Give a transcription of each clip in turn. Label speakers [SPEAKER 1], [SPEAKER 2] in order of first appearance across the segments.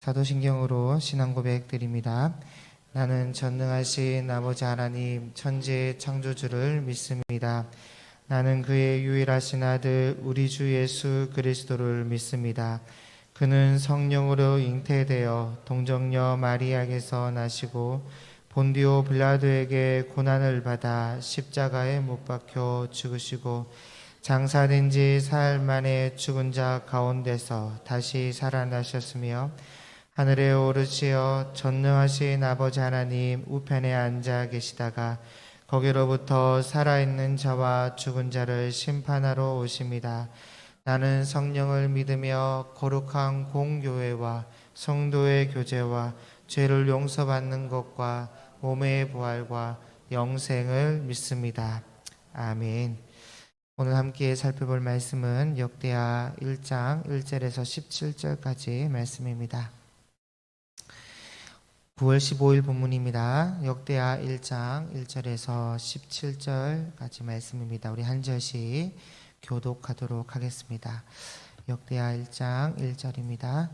[SPEAKER 1] 사도신경으로 신앙 고백 드립니다. 나는 전능하신 아버지 하나님 천지의 창조주를 믿습니다. 나는 그의 유일하신 아들 우리 주 예수 그리스도를 믿습니다. 그는 성령으로 잉태되어 동정녀 마리아에게서 나시고 본디오 빌라도에게 고난을 받아 십자가에 못 박혀 죽으시고 장사된 지 사흘 만에 죽은 자 가운데서 다시 살아나셨으며 하늘에 오르시어 전능하신 아버지 하나님 우편에 앉아 계시다가 거기로부터 살아있는 자와 죽은 자를 심판하러 오십니다. 나는 성령을 믿으며 거룩한 공교회와 성도의 교제와 죄를 용서받는 것과 몸의 부활과 영생을 믿습니다. 아멘. 오늘 함께 살펴볼 말씀은 역대하 1장 1절에서 17절까지 말씀입니다. 9월 15일 본문입니다. 역대하 1장 1절에서 17절까지 말씀입니다. 우리 한 절씩 교독하도록 하겠습니다. 역대하 1장 1절입니다.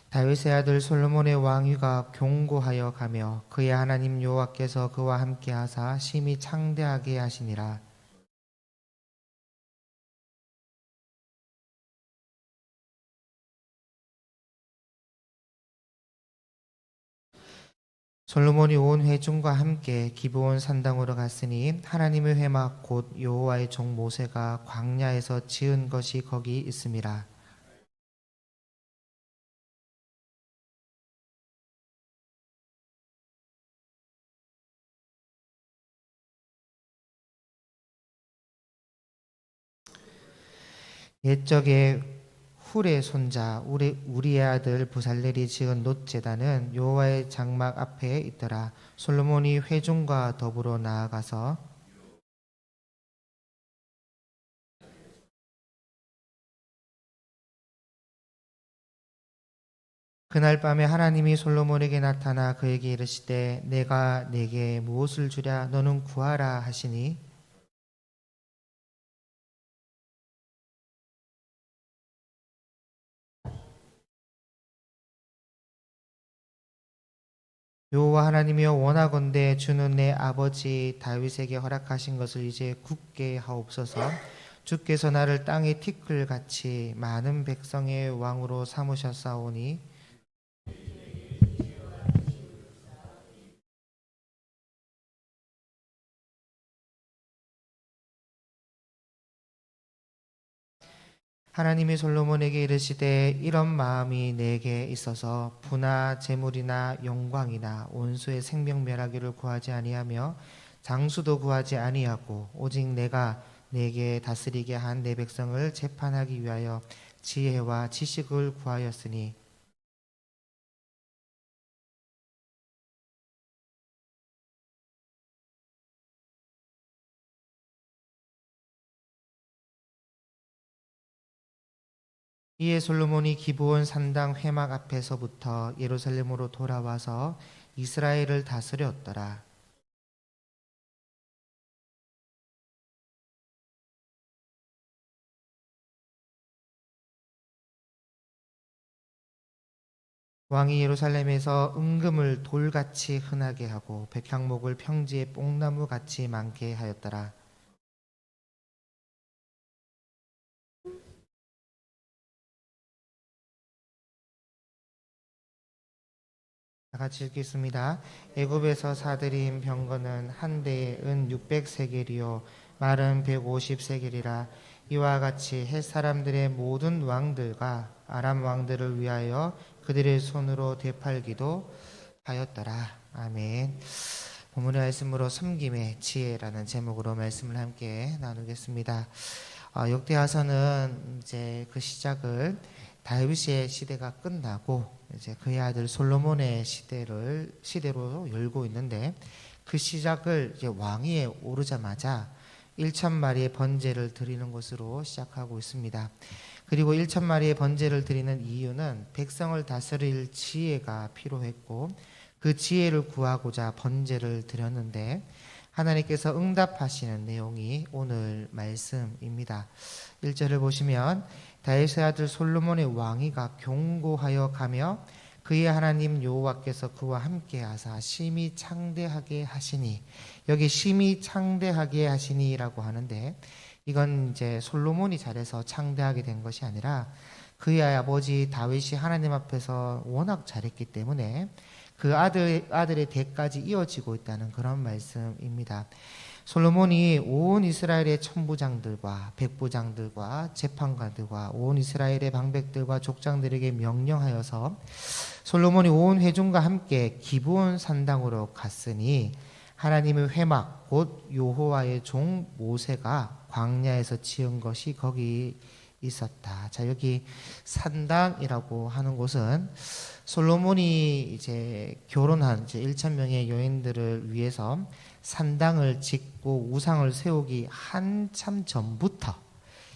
[SPEAKER 1] 다윗의 아들 솔로몬의 왕위가 경고하여 가며 그의 하나님 여호와께서 그와 함께 하사 심히 창대하게 하시니라. 솔로몬이 온 회중과 함께 기브온 산당으로 갔으니 하나님의 회막 곧 여호와의 종 모세가 광야에서 지은 것이 거기 있음이라. 옛적에 훌의 손자 우리의 아들 부살렐이 지은 놋 제단은 여호와의 장막 앞에 있더라. 솔로몬이 회중과 더불어 나아가서 그날 밤에 하나님이 솔로몬에게 나타나 그에게 이르시되 내가 네게 무엇을 주랴 너는 구하라 하시니 여호와 하나님이여 원하건대 주는 내 아버지 다윗에게 허락하신 것을 이제 굳게 하옵소서. 주께서 나를 땅의 티끌같이 많은 백성의 왕으로 삼으셨사오니 하나님이 솔로몬에게 이르시되 이런 마음이 내게 있어서 부나 재물이나 영광이나 온수의 생명 멸하기를 구하지 아니하며 장수도 구하지 아니하고 오직 내가 내게 다스리게 한 내 백성을 재판하기 위하여 지혜와 지식을 구하였으니 이에 솔로몬이 기브온 산당 회막 앞에서부터 예루살렘으로 돌아와서 이스라엘을 다스렸더라. 왕이 예루살렘에서 은금을 돌같이 흔하게 하고 백향목을 평지에 뽕나무같이 많게 하였더라. 다 같이 읽겠습니다. 애굽에서 사들인 병거는 한 대에 은 600세겔이요 말은 150세겔이라. 이와 같이 헷 사람들의 모든 왕들과 아람 왕들을 위하여 그들의 손으로 되팔기도 하였더라. 아멘. 본문의 말씀으로 섬김의 지혜라는 제목으로 말씀을 함께 나누겠습니다. 역대하서는 이제 그 시작을 다윗의 시대가 끝나고 이제 그의 아들 솔로몬의 시대로 열고 있는데 그 시작을 이제 왕위에 오르자마자 1,000마리의 번제를 드리는 것으로 시작하고 있습니다. 그리고 1,000마리의 번제를 드리는 이유는 백성을 다스릴 지혜가 필요했고 그 지혜를 구하고자 번제를 드렸는데 하나님께서 응답하시는 내용이 오늘 말씀입니다. 1절을 보시면 다윗의 아들 솔로몬의 왕위가 경고하여 가며 그의 하나님 여호와께서 그와 함께 하사 심히 창대하게 하시니, 여기 심히 창대하게 하시니라고 하는데, 이건 이제 솔로몬이 잘해서 창대하게 된 것이 아니라 그의 아버지 다윗이 하나님 앞에서 워낙 잘했기 때문에 그 아들의 대까지 이어지고 있다는 그런 말씀입니다. 솔로몬이 온 이스라엘의 천부장들과 백부장들과 재판관들과 온 이스라엘의 방백들과 족장들에게 명령하여서 솔로몬이 온 회중과 함께 기브온 산당으로 갔으니 하나님의 회막 곧 여호와의 종 모세가 광야에서 지은 것이 거기 있었다. 자, 여기 산당이라고 하는 곳은 솔로몬이 이제 결혼한 이제 1천 명의 여인들을 위해서 산당을 짓고 우상을 세우기 한참 전부터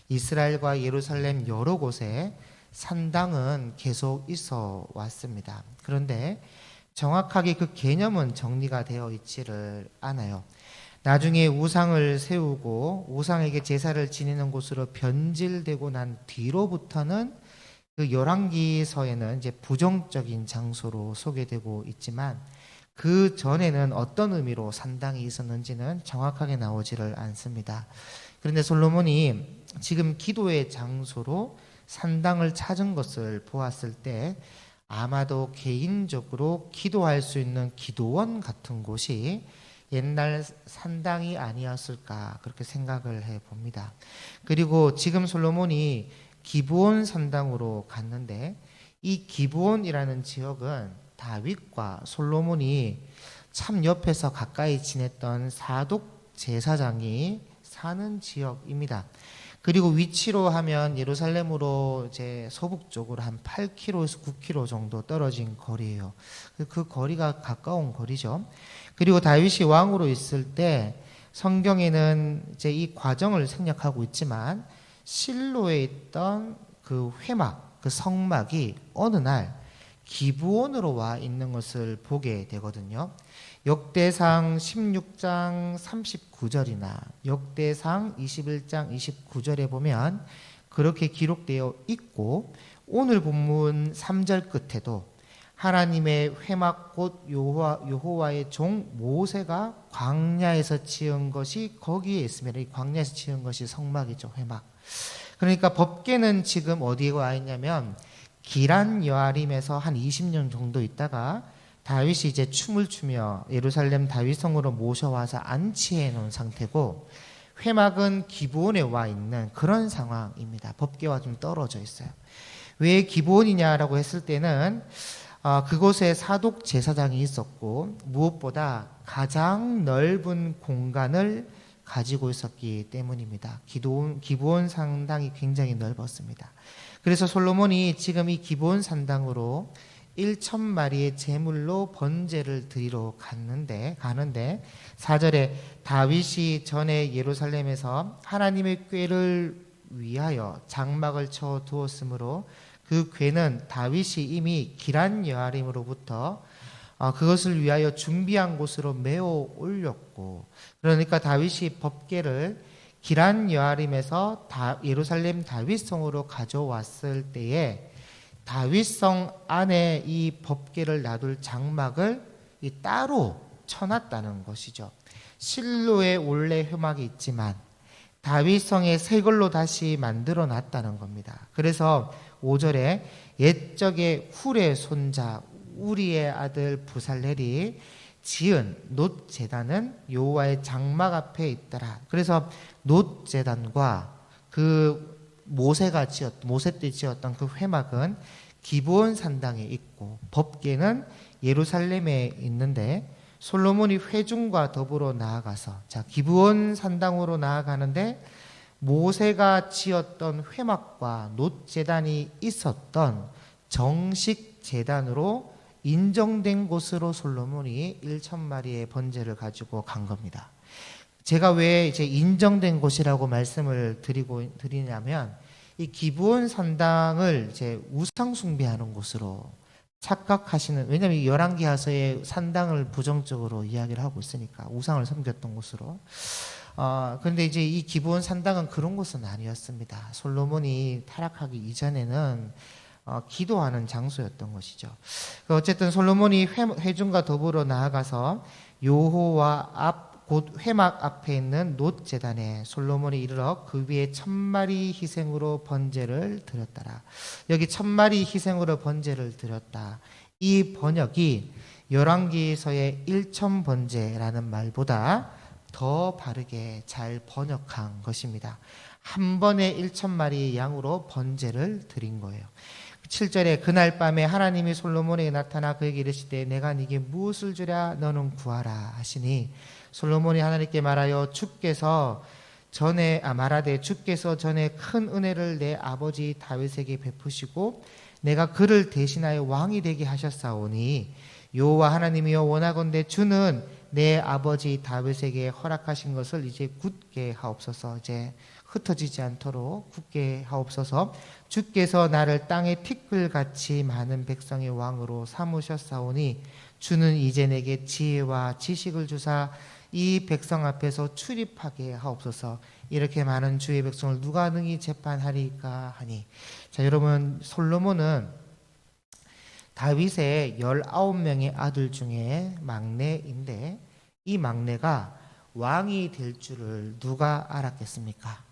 [SPEAKER 1] 이스라엘과 예루살렘 여러 곳에 산당은 계속 있어 왔습니다. 그런데 정확하게 그 개념은 정리가 되어 있지를 않아요. 나중에 우상을 세우고 우상에게 제사를 지내는 곳으로 변질되고 난 뒤로부터는 그 열왕기서에는 이제 부정적인 장소로 소개되고 있지만 그 전에는 어떤 의미로 산당이 있었는지는 정확하게 나오지를 않습니다. 그런데 솔로몬이 지금 기도의 장소로 산당을 찾은 것을 보았을 때 아마도 개인적으로 기도할 수 있는 기도원 같은 곳이 옛날 산당이 아니었을까 그렇게 생각을 해봅니다. 그리고 지금 솔로몬이 기브온 산당으로 갔는데 이 기브온이라는 지역은 다윗과 솔로몬이 참 옆에서 가까이 지냈던 사독 제사장이 사는 지역입니다. 그리고 위치로 하면 예루살렘으로 이제 서북쪽으로 한 8km에서 9km 정도 떨어진 거리예요. 그 거리가 가까운 거리죠. 그리고 다윗이 왕으로 있을 때 성경에는 이제 이 과정을 생략하고 있지만 실로에 있던 그 회막, 그 성막이 어느 날 기브온으로 와 있는 것을 보게 되거든요. 역대상 16장 39절이나 역대상 21장 29절에 보면 그렇게 기록되어 있고 오늘 본문 3절 끝에도 하나님의 회막 곧 여호와의 종 모세가 광야에서 지은 것이 거기에 있습니다. 이 광야에서 지은 것이 성막이죠, 회막. 그러니까 법궤는 지금 어디에 와 있냐면 기란 여아림에서 한 20년 정도 있다가 다윗이 이제 춤을 추며 예루살렘 다윗성으로 모셔와서 안치해 놓은 상태고 회막은 기브온에 와 있는 그런 상황입니다. 법궤와 좀 떨어져 있어요. 왜 기브온이냐라고 했을 때는 그곳에 사독 제사장이 있었고 무엇보다 가장 넓은 공간을 가지고 있었기 때문입니다. 기브온 산당이 굉장히 넓었습니다. 그래서 솔로몬이 지금 이 기브온 산당으로 1,000마리의 제물로 번제를 드리러 가는데 4절에 다윗이 전에 예루살렘에서 하나님의 궤를 위하여 장막을 쳐 두었으므로 그 궤는 다윗이 이미 기란 여아림으로부터 그것을 위하여 준비한 곳으로 메어 올렸고, 그러니까 다윗이 법궤를 기란 여아림에서 예루살렘 다윗성으로 가져왔을 때에 다윗성 안에 이 법궤를 놔둘 장막을 따로 쳐놨다는 것이죠. 실로에 원래 회막이 있지만 다윗성에 새 걸로 다시 만들어 놨다는 겁니다. 그래서 5절에 옛적에 훌의 손자 우리의 아들 부살렐이 지은 놋 제단은 여호와의 장막 앞에 있더라. 그래서 놋 제단과 그 모세 때 지었던 그 회막은 기브온 산당에 있고 법궤는 예루살렘에 있는데 솔로몬이 회중과 더불어 나아가서 기브온 산당으로 나아가는데 모세가 지었던 회막과 놋 제단이 있었던 정식 제단으로 인정된 곳으로 솔로몬이 1,000마리의 번제를 가지고 간 겁니다. 제가 왜 이제 인정된 곳이라고 말씀을 드리냐면 이 기브온 산당을 이제 우상 숭배하는 곳으로 착각하시는, 왜냐하면 열왕기하서에 산당을 부정적으로 이야기를 하고 있으니까 우상을 섬겼던 곳으로. 그런데 이제 이 기브온 산당은 그런 곳은 아니었습니다. 솔로몬이 타락하기 이전에는 기도하는 장소였던 것이죠. 어쨌든 솔로몬이 회중과 더불어 나아가서 여호와 곧 회막 앞에 있는 놋 제단에 솔로몬이 이르러 그 위에 1000마리 희생으로 번제를 드렸더라. 여기 1000마리 희생으로 번제를 드렸다. 이 번역이 열왕기서의 1000번제라는 말보다 더 바르게 잘 번역한 것입니다. 한 번에 1000마리 양으로 번제를 드린 거예요. 7절에 그날 밤에 하나님이 솔로몬에게 나타나 그에게 이르시되 내가 네게 무엇을 주랴 너는 구하라 하시니 솔로몬이 하나님께 말하여 말하되 주께서 전에 큰 은혜를 내 아버지 다윗에게 베푸시고 내가 그를 대신하여 왕이 되게 하셨사오니 여호와 하나님이여 원하건대 주는 내 아버지 다윗에게 허락하신 것을 이제 굳게 하옵소서. 이제 흩어지지 않도록 굳게 하옵소서. 주께서 나를 땅의 티끌같이 많은 백성의 왕으로 삼으셨사오니 주는 이제 내게 지혜와 지식을 주사 이 백성 앞에서 출입하게 하옵소서. 이렇게 많은 주의 백성을 누가 능히 재판하리까 하니. 자, 여러분, 솔로몬은 다윗의 19명의 아들 중에 막내인데 이 막내가 왕이 될 줄을 누가 알았겠습니까?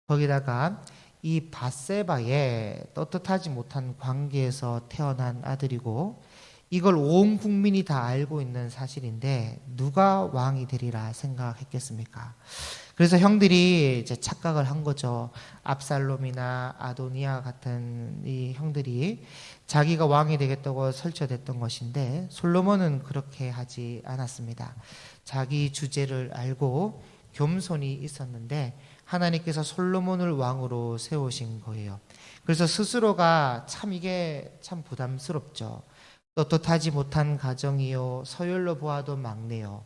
[SPEAKER 1] 거기다가 이 밧세바의 떳떳하지 못한 관계에서 태어난 아들이고 이걸 온 국민이 다 알고 있는 사실인데 누가 왕이 되리라 생각했겠습니까? 그래서 형들이 이제 착각을 한 거죠. 압살롬이나 아도니아 같은 이 형들이 자기가 왕이 되겠다고 설쳐댔던 것인데 솔로몬은 그렇게 하지 않았습니다. 자기 주제를 알고 겸손히 있었는데 하나님께서 솔로몬을 왕으로 세우신 거예요. 그래서 스스로가 이게 참 부담스럽죠. 떳떳하지 못한 가정이요 서열로 보아도 막내요.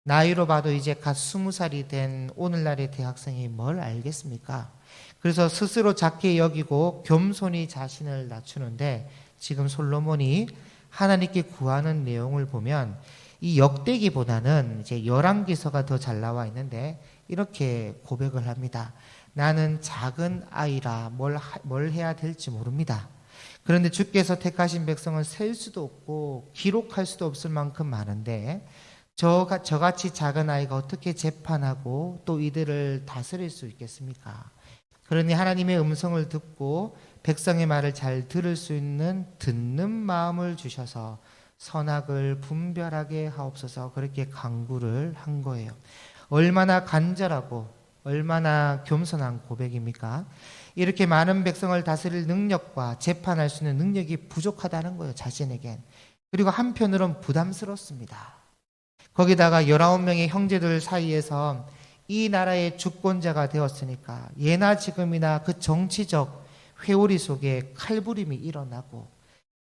[SPEAKER 1] 나이로 봐도 이제 갓 20살이 된 오늘날의 대학생이 뭘 알겠습니까? 그래서 스스로 작게 여기고 겸손히 자신을 낮추는데 지금 솔로몬이 하나님께 구하는 내용을 보면 이 역대기보다는 이제 열왕기서가 더 잘 나와 있는데 이렇게 고백을 합니다. 나는 작은 아이라 뭘 해야 될지 모릅니다. 그런데 주께서 택하신 백성은 셀 수도 없고 기록할 수도 없을 만큼 많은데 저같이 작은 아이가 어떻게 재판하고 또 이들을 다스릴 수 있겠습니까? 그러니 하나님의 음성을 듣고 백성의 말을 잘 들을 수 있는 듣는 마음을 주셔서 선악을 분별하게 하옵소서. 그렇게 간구를 한 거예요. 얼마나 간절하고 얼마나 겸손한 고백입니까? 이렇게 많은 백성을 다스릴 능력과 재판할 수 있는 능력이 부족하다는 거예요, 자신에겐. 그리고 한편으론 부담스럽습니다. 거기다가 19명의 형제들 사이에서 이 나라의 주권자가 되었으니까 예나 지금이나 그 정치적 회오리 속에 칼부림이 일어나고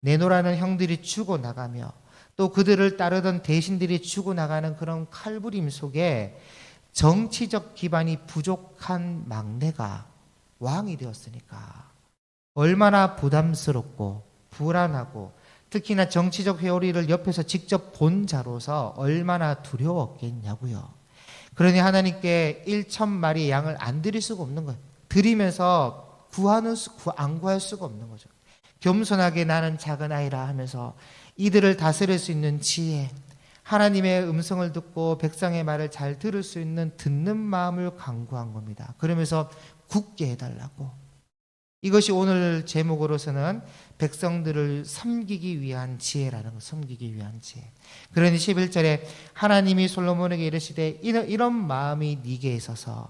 [SPEAKER 1] 내노라는 형들이 죽어나가며 또 그들을 따르던 대신들이 죽어나가는 그런 칼부림 속에 정치적 기반이 부족한 막내가 왕이 되었으니까 얼마나 부담스럽고 불안하고 특히나 정치적 회오리를 옆에서 직접 본 자로서 얼마나 두려웠겠냐고요. 그러니 하나님께 1000마리 양을 안 드릴 수가 없는 거예요. 드리면서 안 구할 수가 없는 거죠. 겸손하게 나는 작은 아이라 하면서 이들을 다스릴 수 있는 지혜, 하나님의 음성을 듣고 백성의 말을 잘 들을 수 있는 듣는 마음을 간구한 겁니다. 그러면서 굳게 해달라고. 이것이 오늘 제목으로서는 백성들을 섬기기 위한 지혜라는 것, 섬기기 위한 지혜. 그러니 11절에 하나님이 솔로몬에게 이르시되 이런 마음이 네게 있어서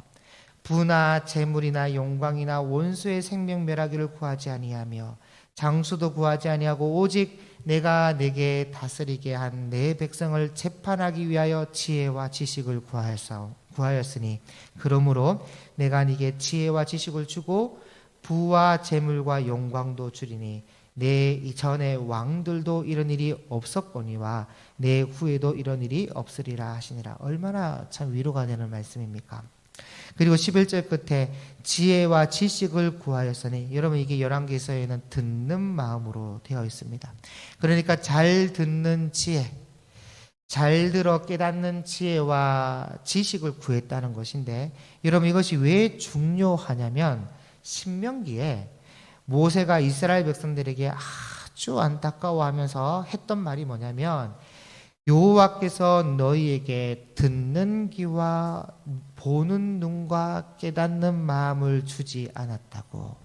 [SPEAKER 1] 부나 재물이나 영광이나 원수의 생명 멸하기를 구하지 아니하며 장수도 구하지 아니하고 오직 내가 내게 다스리게 한 내 백성을 재판하기 위하여 지혜와 지식을 구하였으니 그러므로 내가 네게 지혜와 지식을 주고 부와 재물과 영광도 주리니 내 이전에 왕들도 이런 일이 없었거니와 내 후에도 이런 일이 없으리라 하시니라. 얼마나 참 위로가 되는 말씀입니까? 그리고 11절 끝에 지혜와 지식을 구하였으니 여러분 이게 열왕기서에는 듣는 마음으로 되어 있습니다. 그러니까 잘 듣는 지혜, 잘 들어 깨닫는 지혜와 지식을 구했다는 것인데 여러분 이것이 왜 중요하냐면 신명기에 모세가 이스라엘 백성들에게 아주 안타까워하면서 했던 말이 뭐냐면 여호와께서 너희에게 듣는 귀와 보는 눈과 깨닫는 마음을 주지 않았다고.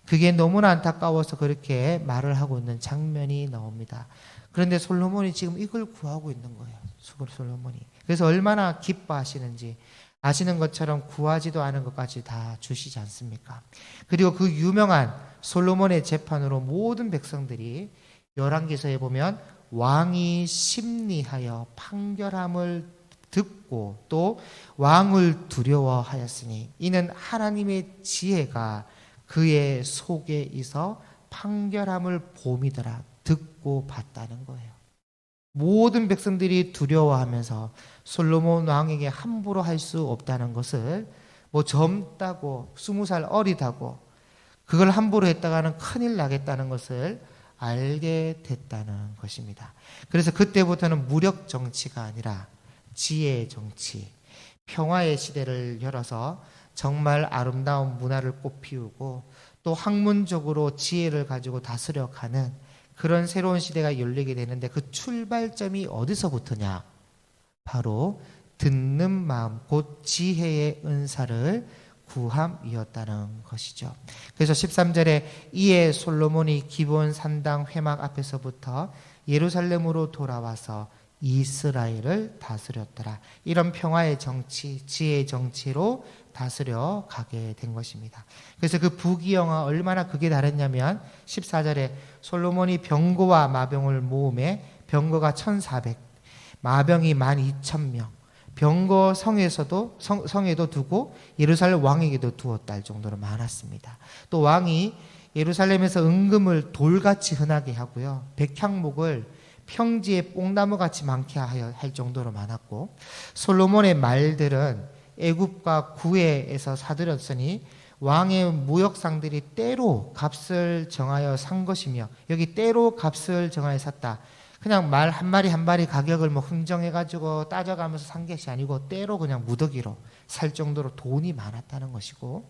[SPEAKER 1] 그게 너무나 안타까워서 그렇게 말을 하고 있는 장면이 나옵니다. 그런데 솔로몬이 지금 이걸 구하고 있는 거예요. 솔로몬이. 그래서 얼마나 기뻐하시는지 아시는 것처럼 구하지도 않은 것까지 다 주시지 않습니까? 그리고 그 유명한 솔로몬의 재판으로 모든 백성들이 열왕기서에 보면 왕이 심리하여 판결함을 듣고 또 왕을 두려워하였으니 이는 하나님의 지혜가 그의 속에 있어 판결함을 봄이더라. 듣고 봤다는 거예요. 모든 백성들이 두려워하면서 솔로몬 왕에게 함부로 할 수 없다는 것을 뭐 젊다고 20살 어리다고 그걸 함부로 했다가는 큰일 나겠다는 것을 알게 됐다는 것입니다. 그래서 그때부터는 무력 정치가 아니라 지혜의 정치, 평화의 시대를 열어서 정말 아름다운 문화를 꽃피우고 또 학문적으로 지혜를 가지고 다스려가는 그런 새로운 시대가 열리게 되는데 그 출발점이 어디서부터냐? 바로 듣는 마음, 곧 지혜의 은사를 구함이었다는 것이죠. 그래서 13절에 이에 솔로몬이 기브온 산당 회막 앞에서부터 예루살렘으로 돌아와서 이스라엘을 다스렸더라. 이런 평화의 정치, 지혜의 정치로 다스려 가게 된 것입니다. 그래서 그 부귀영화 얼마나 그게 다르냐면 14절에 솔로몬이 병거와 마병을 모음에 병거가 1,400, 마병이 12,000명, 병거 성에도 두고 예루살렘 왕에게도 두었다 할 정도로 많았습니다. 또 왕이 예루살렘에서 은금을 돌같이 흔하게 하고요, 백향목을 평지에 뽕나무같이 많게 할 정도로 많았고, 솔로몬의 말들은 애굽과 구해에서 사들였으니 왕의 무역상들이 때로 값을 정하여 산 것이며, 여기 때로 값을 정하여 샀다, 그냥 말 한 마리 한 마리 가격을 뭐 흥정해가지고 따져가면서 산 것이 아니고 때로 그냥 무더기로 살 정도로 돈이 많았다는 것이고,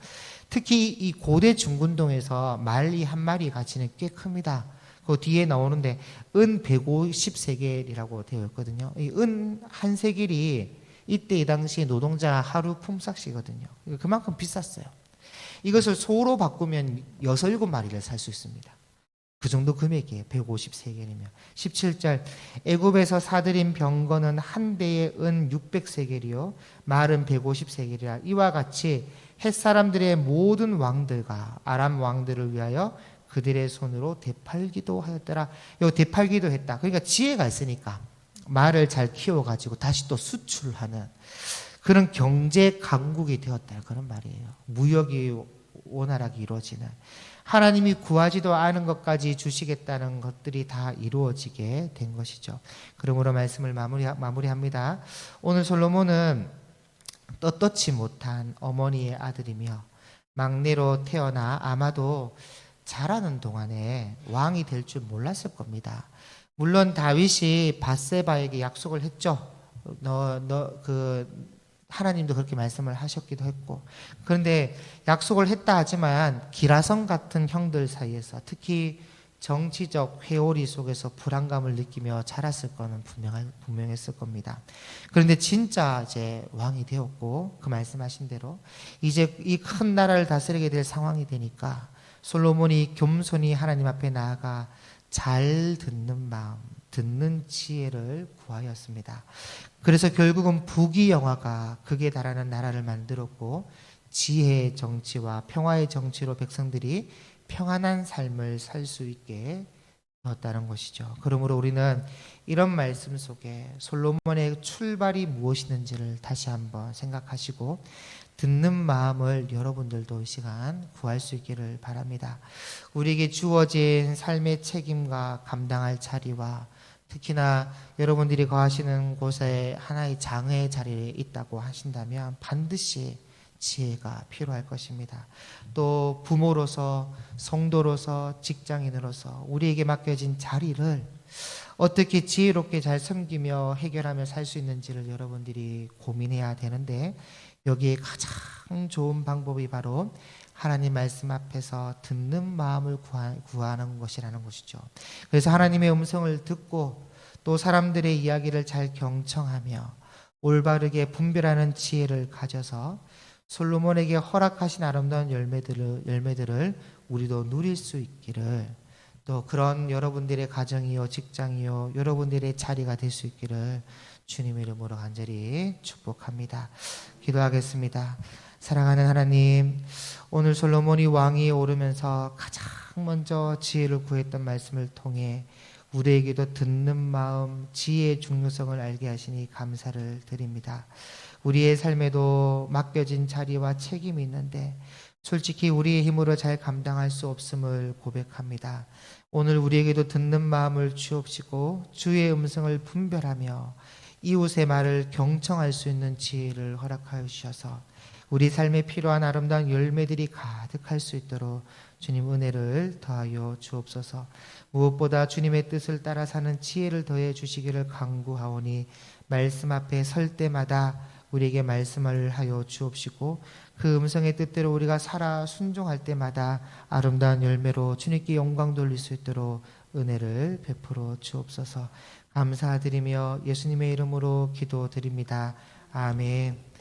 [SPEAKER 1] 특히 이 고대 중군동에서 말이 한 마리 가치는 꽤 큽니다. 그 뒤에 나오는데 은 150세겔이라고 되어 있거든요. 이 은 한 세겔이 이때 이 당시 노동자 하루 품삯이거든요. 그만큼 비쌌어요. 이것을 소로 바꾸면 6, 7마리를 살 수 있습니다. 그 정도 금액이에요. 150세겔이면. 17절 애굽에서 사들인 병거는 한 대에 은 600세겔이요 말은 150세겔이라. 이와 같이 햇사람들의 모든 왕들과 아람 왕들을 위하여 그들의 손으로 되팔기도 하였더라. 요 되팔기도 했다. 그러니까 지혜가 있으니까 말을 잘 키워가지고 다시 또 수출하는 그런 경제 강국이 되었다. 그런 말이에요. 무역이 원활하게 이루어지는, 하나님이 구하지도 않은 것까지 주시겠다는 것들이 다 이루어지게 된 것이죠. 그러므로 말씀을 마무리합니다. 오늘 솔로몬은 떳떳지 못한 어머니의 아들이며 막내로 태어나 아마도 자라는 동안에 왕이 될 줄 몰랐을 겁니다. 물론 다윗이 밧세바에게 약속을 했죠. 하나님도 그렇게 말씀을 하셨기도 했고, 그런데 약속을 했다 하지만 기라성 같은 형들 사이에서 특히 정치적 회오리 속에서 불안감을 느끼며 자랐을 거는 분명했을 겁니다. 그런데 진짜 이제 왕이 되었고 그 말씀하신 대로 이제 이 큰 나라를 다스리게 될 상황이 되니까 솔로몬이 겸손히 하나님 앞에 나아가 잘 듣는 마음, 듣는 지혜를 구하였습니다. 그래서 결국은 부귀영화가 극에 달하는 나라를 만들었고 지혜의 정치와 평화의 정치로 백성들이 평안한 삶을 살 수 있게 되었다는 것이죠. 그러므로 우리는 이런 말씀 속에 솔로몬의 출발이 무엇이는지를 다시 한번 생각하시고 듣는 마음을 여러분들도 이 시간 구할 수 있기를 바랍니다. 우리에게 주어진 삶의 책임과 감당할 자리와 특히나 여러분들이 거하시는 곳에 하나의 장의 자리에 있다고 하신다면 반드시 지혜가 필요할 것입니다. 또 부모로서, 성도로서, 직장인으로서 우리에게 맡겨진 자리를 어떻게 지혜롭게 잘 섬기며 해결하며 살 수 있는지를 여러분들이 고민해야 되는데, 여기에 가장 좋은 방법이 바로 하나님 말씀 앞에서 듣는 마음을 구하는 것이라는 것이죠. 그래서 하나님의 음성을 듣고 또 사람들의 이야기를 잘 경청하며 올바르게 분별하는 지혜를 가져서 솔로몬에게 허락하신 아름다운 열매들을 우리도 누릴 수 있기를, 또 그런 여러분들의 가정이요 직장이요 여러분들의 자리가 될 수 있기를 주님의 이름으로 간절히 축복합니다. 기도하겠습니다. 사랑하는 하나님, 오늘 솔로몬이 왕위에 오르면서 가장 먼저 지혜를 구했던 말씀을 통해 우리에게도 듣는 마음, 지혜의 중요성을 알게 하시니 감사를 드립니다. 우리의 삶에도 맡겨진 자리와 책임이 있는데 솔직히 우리의 힘으로 잘 감당할 수 없음을 고백합니다. 오늘 우리에게도 듣는 마음을 주옵시고 주의 음성을 분별하며 이웃의 말을 경청할 수 있는 지혜를 허락하여 주셔서 우리 삶에 필요한 아름다운 열매들이 가득할 수 있도록 주님 은혜를 더하여 주옵소서. 무엇보다 주님의 뜻을 따라 사는 지혜를 더해 주시기를 간구하오니 말씀 앞에 설 때마다 우리에게 말씀을 하여 주옵시고 그 음성의 뜻대로 우리가 살아 순종할 때마다 아름다운 열매로 주님께 영광 돌릴 수 있도록 은혜를 베풀어 주옵소서. 감사드리며 예수님의 이름으로 기도드립니다. 아멘.